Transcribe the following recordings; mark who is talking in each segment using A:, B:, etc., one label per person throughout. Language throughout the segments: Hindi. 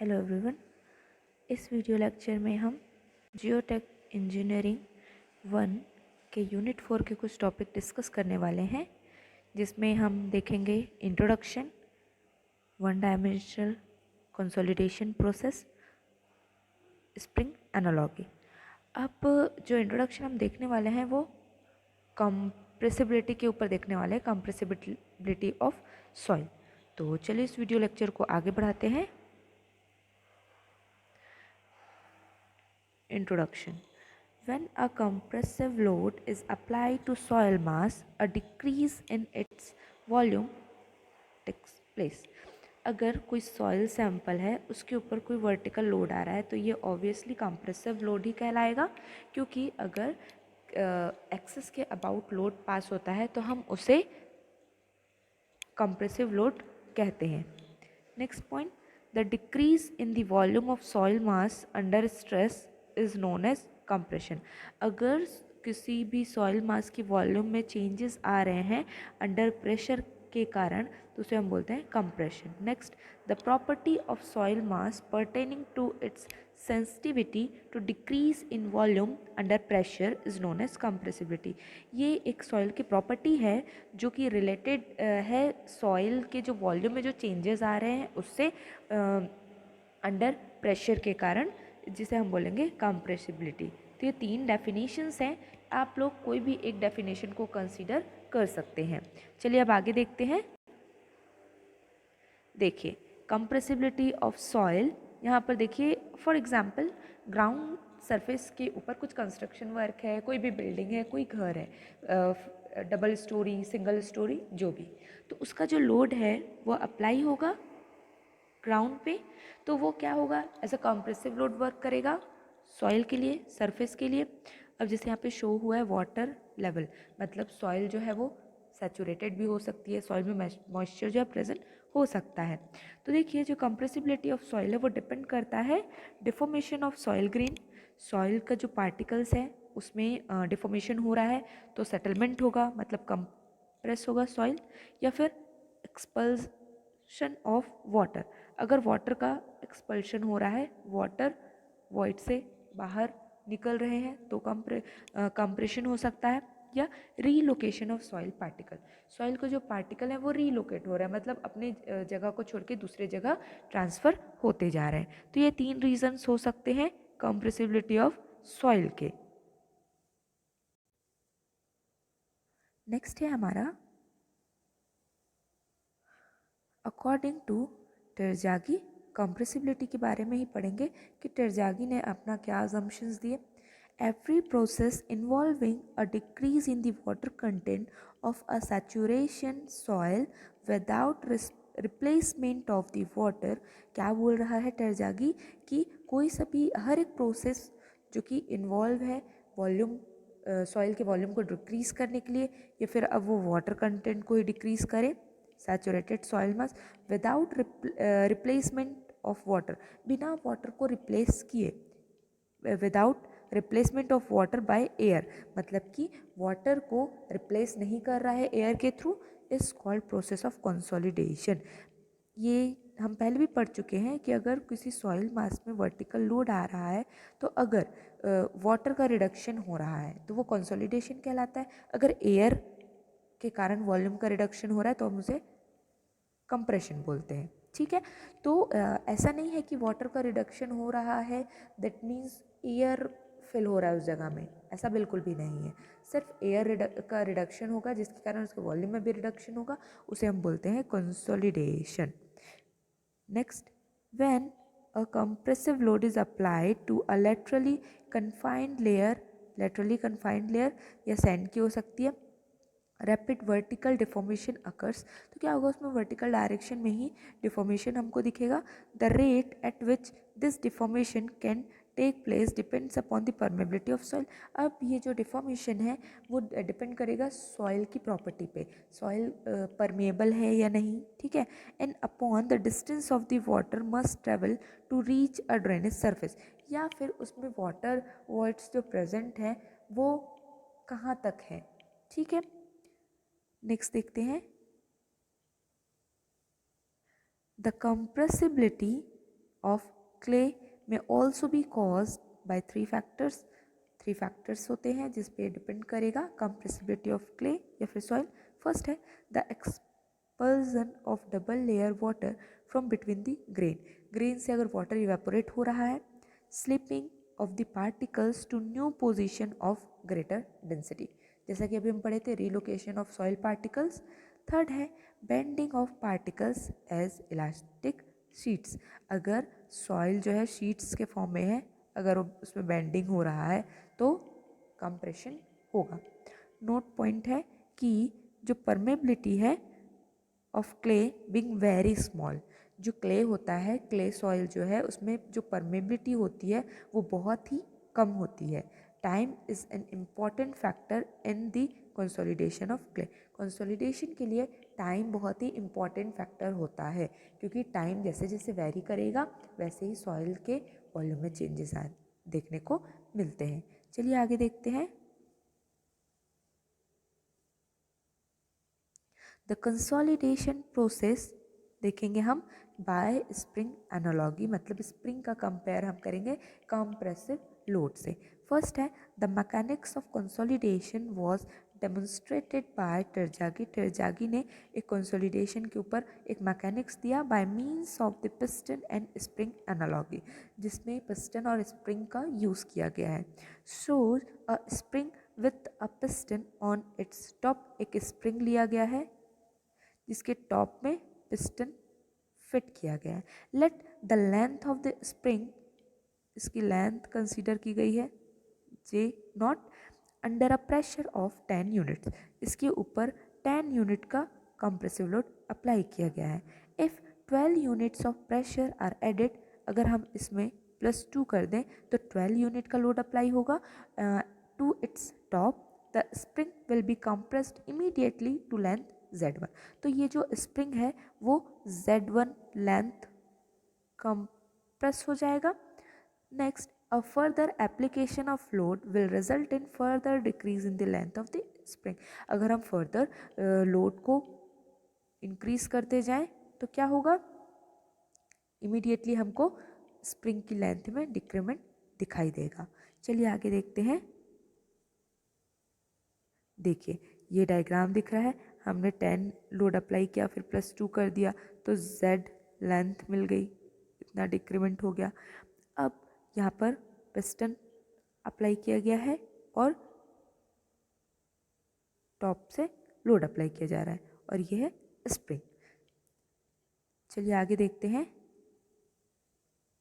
A: Hello everyone. इस वीडियो लेक्चर में हम जियोटेक इंजीनियरिंग 1 के यूनिट 4 के कुछ टॉपिक डिस्कस करने वाले हैं, जिसमें हम देखेंगे introduction, one dimensional consolidation process, spring analogy. अब जो इंट्रोडक्शन हम देखने वाले हैं वो कंप्रेसिबिलिटी के ऊपर देखने वाले हैं, कंप्रेसिबिलिटी ऑफ सॉइल। तो चलिए इस वीडियो लेक्चर को आगे बढ़ाते हैं। Introduction. When a compressive load is applied to soil mass, a decrease in its volume takes place. अगर कोई सॉइल सैंपल है, उसके ऊपर कोई वर्टिकल लोड आ रहा है, तो ये ऑब्वियसली कंप्रेसिव लोड ही कहलाएगा, क्योंकि अगर एक्सेस के अबाउट लोड पास होता है तो हम उसे कंप्रेसिव लोड कहते हैं। Next point, the decrease in the volume of soil mass under stress is known as compression. अगर किसी भी सॉइल मास की वॉल्यूम में चेंजेस आ रहे हैं अंडर प्रेशर के कारण, तो उसे हम बोलते हैं compression. Next, the property of soil mass pertaining to its sensitivity to decrease in volume under pressure is known as compressibility. ये एक सॉइल की प्रॉपर्टी है जो कि रिलेटेड है सॉइल के जो वॉल्यूम में जो चेंजेस आ रहे हैं उससे अंडर प्रेशर के कारण, जिसे हम बोलेंगे कंप्रेसिबिलिटी। तो ये 3 डेफिनेशंस हैं, आप लोग कोई भी एक डेफिनेशन को कंसीडर कर सकते हैं। चलिए अब आगे देखते हैं। देखिए कंप्रेसिबिलिटी ऑफ सॉइल, यहाँ पर देखिए फॉर एग्जांपल ग्राउंड सरफेस के ऊपर कुछ कंस्ट्रक्शन वर्क है, कोई भी बिल्डिंग है, कोई घर है, डबल स्टोरी, सिंगल स्टोरी, जो भी, तो उसका जो लोड है वो अप्लाई होगा ग्राउंड पे, तो वो क्या होगा, as a compressive load work करेगा सॉइल के लिए, सरफेस के लिए। अब जैसे यहाँ पे शो हुआ है वाटर लेवल, मतलब सॉइल जो है वो सैचुरेटेड भी हो सकती है, सॉइल में मॉइस्चर जो है प्रेजेंट हो सकता है। तो देखिए जो कंप्रेसिबिलिटी ऑफ सॉइल है वो डिपेंड करता है deformation of soil grain. Soil का जो पार्टिकल्स है उसमें डिफॉर्मेशन हो रहा है तो सेटलमेंट होगा, मतलब कंप्रेस होगा सॉइल, या फिर एक्सपल्शन ऑफ वाटर। अगर वाटर का एक्सपल्शन हो रहा है, वाटर वॉइड से बाहर निकल रहे हैं, तो कंप्रेशन हो सकता है, या relocation of soil particle. Soil को जो पार्टिकल है वो रीलोकेट हो रहा है, मतलब अपने जगह को छोड़ के दूसरे जगह ट्रांसफ़र होते जा रहे हैं। तो ये 3 रीजंस हो सकते हैं कंप्रेसिबिलिटी ऑफ सॉइल के। नेक्स्ट है हमारा अकॉर्डिंग टू टेरजागी। कंप्रेसिबिलिटी के बारे में ही पढ़ेंगे कि टेरजागी ने अपना क्या अजम्पशंस दिए। Every process involving a decrease in the water content of a saturation soil without replacement of the water. क्या बोल रहा है टेरजागी कि कोई सभी हर एक प्रोसेस जो कि इन्वॉल्व है वॉल्यूम, सॉइल के वॉल्यूम को डिक्रीज़ करने के लिए, या फिर अब वो वाटर कंटेंट को ही डिक्रीज़ करे, saturated soil mass without replacement of water, बिना वाटर को रिप्लेस किए, without replacement of water by air, मतलब कि वाटर को रिप्लेस नहीं कर रहा है एयर के through, is called process of consolidation. ये हम पहले भी पढ़ चुके हैं कि अगर किसी सॉइल मास में वर्टिकल लोड आ रहा है, तो अगर वाटर का रिडक्शन हो रहा है तो वो कंसोलिडेशन कहलाता है। अगर एयर के कारण वॉल्यूम का रिडक्शन हो रहा है तो हम उसे कंप्रेशन बोलते हैं। ठीक है, तो ऐसा नहीं है कि वाटर का रिडक्शन हो रहा है दैट मीन्स एयर फिल हो रहा है उस जगह में, ऐसा बिल्कुल भी नहीं है। सिर्फ एयर का रिडक्शन होगा जिसके कारण उसके वॉल्यूम में भी रिडक्शन होगा, उसे हम बोलते हैं consolidation. Next, when a compressive load is applied to a laterally confined layer या सैंड की हो सकती है, रैपिड वर्टिकल डिफॉर्मेशन अकर्स, तो क्या होगा उसमें वर्टिकल डायरेक्शन में ही डिफॉर्मेशन हमको दिखेगा। The rate at which this deformation can take place depends upon the permeability of soil. अब ये जो डिफॉर्मेशन है वो डिपेंड करेगा सॉइल की प्रॉपर्टी पे, सॉइल परमेबल है या नहीं, ठीक है, and upon the distance of the water must travel to reach a drainage surface, या फिर उसमें वाटर वॉइड्स जो प्रेजेंट हैं वो कहाँ तक है। ठीक है, नेक्स्ट देखते हैं the compressibility of clay may also be caused by three factors. Three factors होते हैं जिस पे डिपेंड करेगा कंप्रेसिबिलिटी ऑफ क्ले या फिर सॉइल. फर्स्ट है the expulsion of double layer water from between the grain. Grain से अगर वाटर इवेपोरेट हो रहा है. Slipping of the particles to new position of greater density, जैसा कि अभी हम पढ़े थे relocation of soil particles. Third है bending of particles as elastic sheets. अगर सॉइल जो है शीट्स के फॉर्म में है, अगर उसमें बेंडिंग हो रहा है तो कंप्रेशन होगा. नोट पॉइंट है कि जो परमेबिलिटी है of clay being very small, जो क्ले होता है, क्ले सॉइल जो है उसमें जो परमेबिलिटी होती है वो बहुत ही कम होती है. Time is an important factor in the consolidation of clay. Consolidation के लिए टाइम बहुत ही इम्पॉर्टेंट फैक्टर होता है, क्योंकि टाइम जैसे जैसे वेरी करेगा वैसे ही सॉइल के वॉल्यूम में चेंजेस देखने को मिलते हैं. चलिए आगे देखते हैं. द कंसोलिडेशन प्रोसेस देखेंगे हम बाय स्प्रिंग एनालॉजी, मतलब स्प्रिंग का कंपेयर हम करेंगे कंप्रेसिव लोड से. फर्स्ट है the mechanics of consolidation was demonstrated by Terzaghi. Terzaghi ने एक कंसोलिडेशन के ऊपर एक मैकेनिक्स दिया by means of the piston and spring analogy, जिसमें पिस्टन और स्प्रिंग का यूज़ किया गया है. Shows a spring with a piston on its top. एक स्प्रिंग लिया गया है जिसके टॉप में पिस्टन फिट किया गया है. Let the length of the spring, इसकी लेंथ कंसीडर की गई है J naught under a pressure of 10 units. इसके ऊपर 10 यूनिट का कंप्रेसिव लोड अप्लाई किया गया है. If 12 units of pressure are added, अगर हम इसमें +2 कर दें तो 12 यूनिट का लोड अप्लाई होगा to its top. The spring will be compressed immediately to length Z1. तो ये जो स्प्रिंग है वो Z1 लेंथ कंप्रेस हो जाएगा. Next a further application of load will result in further decrease in the length of the spring. अगर हम फर्दर लोड को इंक्रीज करते जाएं तो क्या होगा, इमीडिएटली हमको स्प्रिंग की लेंथ में डिक्रीमेंट दिखाई देगा. चलिए आगे देखते हैं. देखिए ये डायग्राम दिख रहा है, हमने 10 लोड अप्लाई किया फिर +2 कर दिया तो Z लेंथ मिल गई, इतना डिक्रीमेंट हो गया. अब यहाँ पर पिस्टन अप्लाई किया गया है और टॉप से लोड अप्लाई किया जा रहा है और ये है स्प्रिंग. चलिए आगे देखते हैं.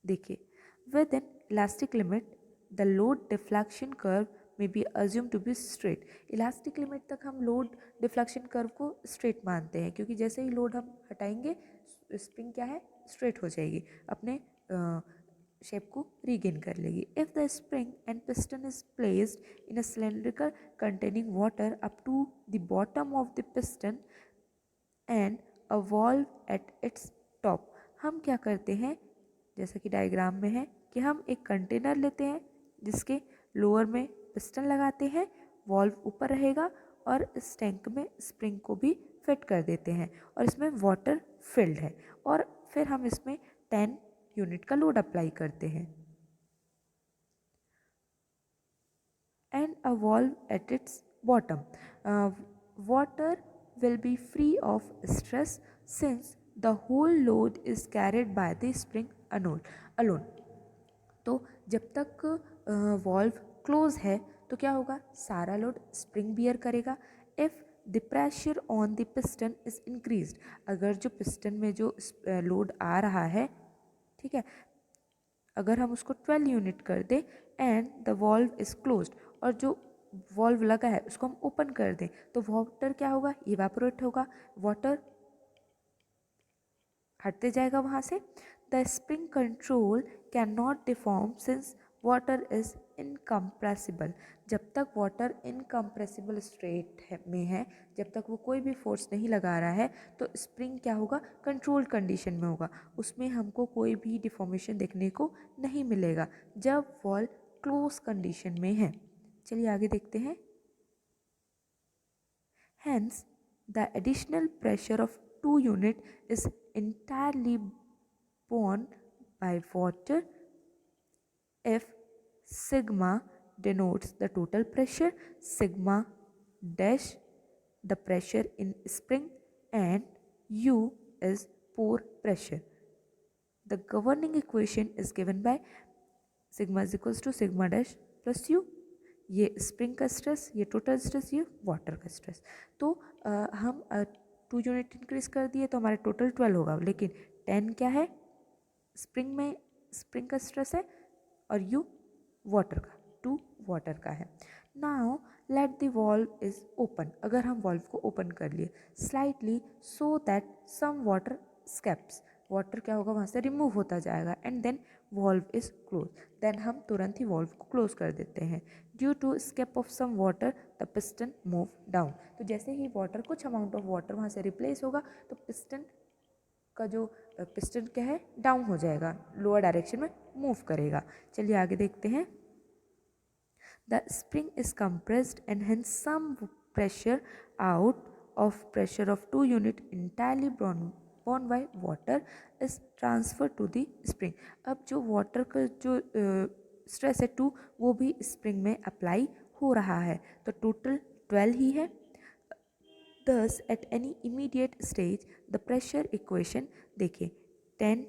A: देखिए with an elastic limit the load deflection curve में be assume to be straight. Elastic limit तक हम लोड डिफ्लेक्शन कर्व को स्ट्रेट मानते हैं, क्योंकि जैसे ही लोड हम हटाएंगे स्प्रिंग क्या है, स्ट्रेट हो जाएगी, अपने शेप को रीगेन कर लेगी. If the spring and piston is placed in a cylindrical containing water up to the bottom of the piston and a valve at its top. हम क्या करते हैं, जैसा कि डायग्राम में है कि हम एक कंटेनर लेते हैं जिसके लोअर में पिस्टन लगाते हैं, वॉल्व ऊपर रहेगा और इस टैंक में स्प्रिंग को भी फिट कर देते हैं और इसमें वाटर फिल्ड है और फिर हम इसमें 10 यूनिट का लोड अप्लाई करते हैं. And a valve at it's bottom. Water will be free of stress since the whole load is carried by the spring alone. तो जब तक वॉल्व क्लोज है तो क्या होगा, सारा लोड स्प्रिंग बियर करेगा. If the pressure on the piston is increased, अगर जो पिस्टन में जो लोड आ रहा है, ठीक है, अगर हम उसको 12 यूनिट कर दें and the valve is closed, और जो वॉल्व लगा है उसको हम ओपन कर दें तो वाटर क्या होगा, इवेपोरेट होगा, वाटर हटते जाएगा वहाँ से. The spring control can not deform since water is incompressible. जब तक वाटर इनकम्प्रेसिबल स्टेट में है, जब तक वो कोई भी फोर्स नहीं लगा रहा है तो स्प्रिंग क्या होगा, कंट्रोल कंडीशन में होगा, उसमें हमको कोई भी डिफॉर्मेशन देखने को नहीं मिलेगा जब वॉल क्लोज कंडीशन में है. चलिए आगे देखते हैं. Hence, the additional pressure of 2 unit is entirely borne by water if sigma denotes the total pressure, sigma dash the pressure in spring, and U is pore pressure. The governing equation is given by sigma is equals to sigma dash plus U. ये स्प्रिंग का स्ट्रेस, ये टोटल स्ट्रेस, ये वाटर का स्ट्रेस. तो हम 2 यूनिट इंक्रीज कर दिए तो हमारा टोटल 12 होगा, लेकिन 10 क्या है, स्प्रिंग में स्प्रिंग का स्ट्रेस है और यू वाटर का, 2 वाटर का है. Now let the valve is open. अगर हम वॉल्व को ओपन कर लिए slightly so that some water escapes, water क्या होगा वहाँ से रिमूव होता जाएगा, and then valve is close. देन हम तुरंत ही वॉल्व को क्लोज कर देते हैं. Due to escape of some water the piston move down. तो जैसे ही वाटर, कुछ अमाउंट ऑफ वाटर वहाँ से रिप्लेस होगा तो पिस्टन का जो पिस्टन क्या है, डाउन हो जाएगा, लोअर डायरेक्शन में मूव करेगा. चलिए आगे देखते हैं. The spring is compressed and hence some pressure out of pressure of 2 unit entirely borne by water is transferred to the spring. अब जो वाटर का जो स्ट्रेस है 2, वो भी स्प्रिंग में अप्लाई हो रहा है, तो टोटल 12 ही है. Thus at any immediate stage the pressure equation देखिए 10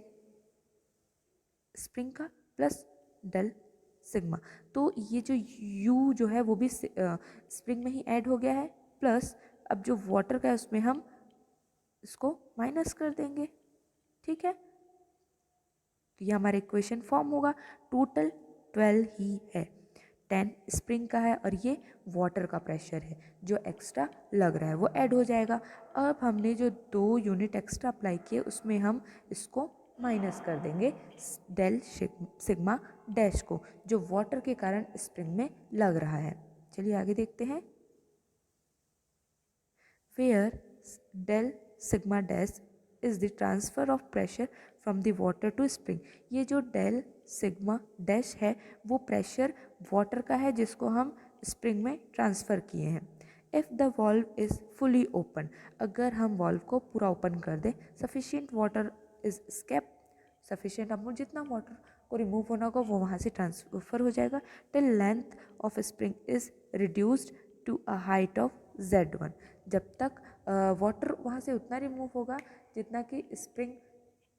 A: स्प्रिंग का प्लस डेल सिग्मा, तो ये जो U जो है वो भी स्प्रिंग में ही ऐड हो गया है, प्लस अब जो वाटर का है उसमें हम इसको माइनस कर देंगे. ठीक है, तो ये हमारा इक्वेशन फॉर्म होगा. टोटल 12 ही है, 10 स्प्रिंग का है और ये वाटर का प्रेशर है, जो एक्स्ट्रा लग रहा है वो ऐड हो जाएगा. अब हमने जो 2 यूनिट एक्स्ट्रा अप्लाई किए उसमें हम इसको माइनस कर देंगे डेल सिग्मा डैश को, जो वाटर के कारण स्प्रिंग में लग रहा है. चलिए आगे देखते हैं. Where del sigma dash is the transfer of pressure from the water to spring. ये जो डेल सिग्मा डैश है वो प्रेशर वाटर का है जिसको हम स्प्रिंग में ट्रांसफ़र किए हैं. If the valve is fully open, अगर हम वॉल्व को पूरा ओपन कर दें, sufficient water is escape, sufficient amount जितना वाटर को रिमूव होना होगा वो वहाँ से ट्रांसफ़र हो जाएगा. Till length of spring is reduced to a height of Z1, जब तक वाटर वहाँ से उतना रिमूव होगा जितना कि स्प्रिंग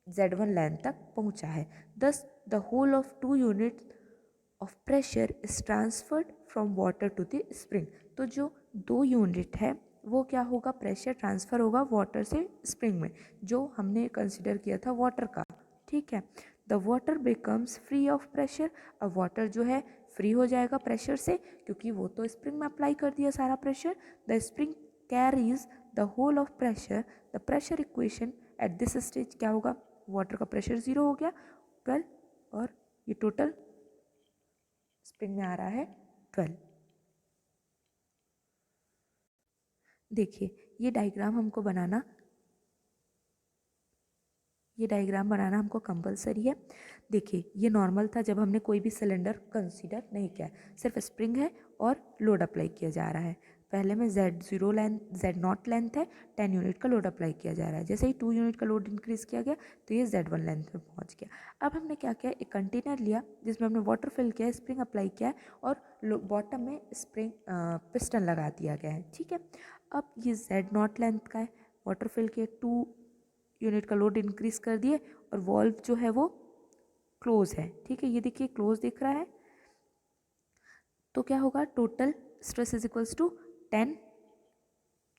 A: Z1 लेंथ तक पहुँचा है. Thus the whole of 2 unit of pressure is transferred from water to the spring. तो जो 2 यूनिट है वो क्या होगा, प्रेशर ट्रांसफ़र होगा वाटर से स्प्रिंग में, जो हमने कंसिडर किया था वाटर का. ठीक है, the water becomes free of pressure. अब वाटर जो है फ्री हो जाएगा प्रेशर से, क्योंकि वो तो स्प्रिंग में अप्लाई कर दिया सारा pressure. The spring carries the whole of pressure. The pressure equation at this stage क्या होगा, वाटर का प्रेशर 0 हो गया 12, और ये टोटल स्प्रिंग में आ रहा है 12. देखिए ये डायग्राम बनाना हमको कंपलसरी है. देखिए ये नॉर्मल था जब हमने कोई भी सिलेंडर कंसीडर नहीं किया, सिर्फ स्प्रिंग है और लोड अप्लाई किया जा रहा है. पहले में Z0 लेंथ है, 10 यूनिट का लोड अप्लाई किया जा रहा है. जैसे ही 2 यूनिट का लोड इंक्रीज किया गया तो ये Z1 लेंथ में पहुंच गया. अब हमने क्या किया, एक कंटेनर लिया जिसमें हमने वाटर फिल किया, स्प्रिंग अप्लाई किया है और बॉटम में स्प्रिंग पिस्टन लगा दिया गया है. ठीक है, अब ये Z0 लेंथ का है, वाटर फिल किया, 2 यूनिट का लोड इंक्रीज कर दिए और वॉल्व जो है वो क्लोज है. ठीक है, ये देखिए क्लोज दिख रहा है. तो क्या होगा, total stress is equals to 10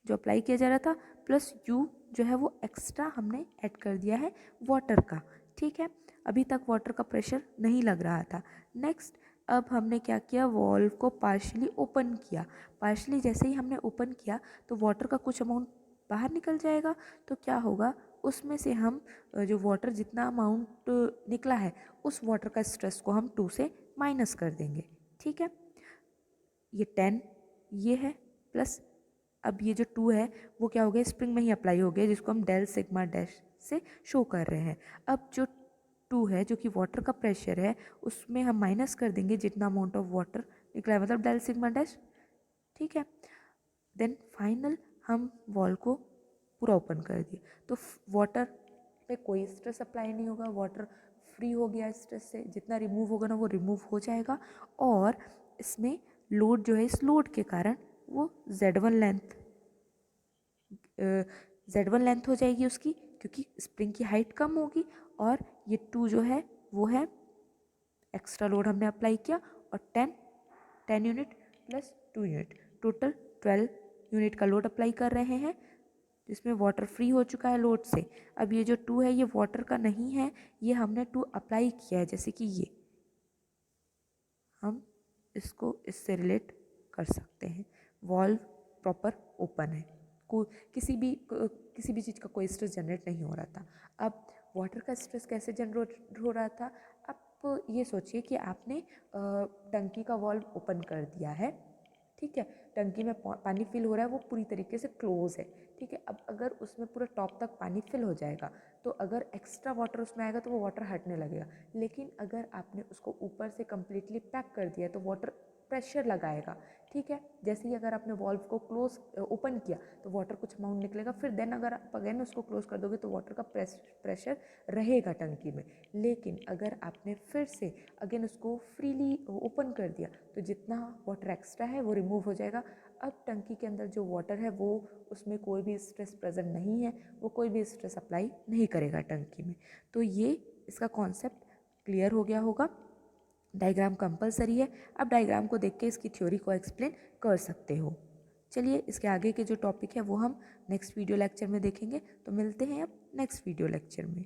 A: जो अप्लाई किया जा रहा था प्लस U जो है वो एक्स्ट्रा हमने ऐड कर दिया है वाटर का. ठीक है, अभी तक वाटर का प्रेशर नहीं लग रहा था. नेक्स्ट अब हमने क्या किया, वॉल्व को पार्शली ओपन किया. पार्शली जैसे ही हमने ओपन किया तो वाटर का कुछ अमाउंट बाहर निकल जाएगा. तो क्या होगा, उसमें से हम जो वाटर जितना अमाउंट निकला है उस वाटर का स्ट्रेस को हम 2 से माइनस कर देंगे. ठीक है, ये 10 ये है प्लस अब ये जो 2 है वो क्या हो गया, स्प्रिंग में ही अप्लाई हो गया, जिसको हम डेल सिग्मा डैश से शो कर रहे हैं. अब जो 2 है जो कि वाटर का प्रेशर है उसमें हम माइनस कर देंगे जितना अमाउंट ऑफ वाटर निकला है, मतलब डेल सिग्मा डैश. ठीक है, देन फाइनल हम वॉल को पूरा ओपन कर दिए तो वाटर पे कोई स्ट्रेस अप्लाई नहीं होगा, वाटर फ्री हो गया स्ट्रेस से, जितना रिमूव होगा ना वो रिमूव हो जाएगा, और इसमें लोड जो है, इस लोड के कारण वो Z1 लेंथ हो जाएगी उसकी, क्योंकि स्प्रिंग की हाइट कम होगी, और ये 2 जो है वो है एक्स्ट्रा लोड हमने अप्लाई किया, और 10 unit plus 2 unit, total 12 unit का लोड अप्लाई कर रहे हैं, जिसमें वाटर फ्री हो चुका है लोड से। अब ये जो 2 है ये वाटर का नहीं है, ये हमने 2 अप्लाई किया है, जैसे कि ये हम इसको इससे रिलेट कर सकते हैं। वॉल्व प्रॉपर ओपन है, किसी भी चीज़ का कोई स्ट्रेस जनरेट नहीं हो रहा था। अब वाटर का स्ट्रेस कैसे जनरेट हो रहा था? आप ये सोचिए कि आपने टंकी का वॉल्व ओपन कर दिया है, ठीक है, टंकी में पानी फिल हो रहा है, वो पूरी तरीके से क्लोज है, ठीक है। अब अगर उसमें पूरा टॉप तक पानी फिल हो जाएगा तो अगर एक्स्ट्रा वाटर उसमें आएगा तो वो वाटर हटने लगेगा, लेकिन अगर आपने उसको ऊपर से कम्प्लीटली पैक कर दिया तो वाटर प्रेशर लगाएगा, ठीक है। जैसे ही अगर आपने वॉल्व को क्लोज ओपन किया तो वाटर कुछ अमाउंट निकलेगा, फिर देन अगर आप अगेन उसको क्लोज कर दोगे तो वाटर का प्रेशर रहेगा टंकी में। लेकिन अगर आपने फिर से अगेन उसको फ्रीली ओपन कर दिया तो जितना वाटर एक्स्ट्रा है वो रिमूव हो जाएगा। अब टंकी के अंदर जो वाटर है वो, उसमें कोई भी स्ट्रेस प्रेजेंट नहीं है, वो कोई भी स्ट्रेस अप्लाई नहीं करेगा टंकी में। तो ये इसका कॉन्सेप्ट क्लियर हो गया होगा। डायग्राम कंपलसरी है, अब डायग्राम को देख के इसकी थ्योरी को एक्सप्लेन कर सकते हो। चलिए इसके आगे के जो टॉपिक है वो हम नेक्स्ट वीडियो लेक्चर में देखेंगे, तो मिलते हैं अब नेक्स्ट वीडियो लेक्चर में।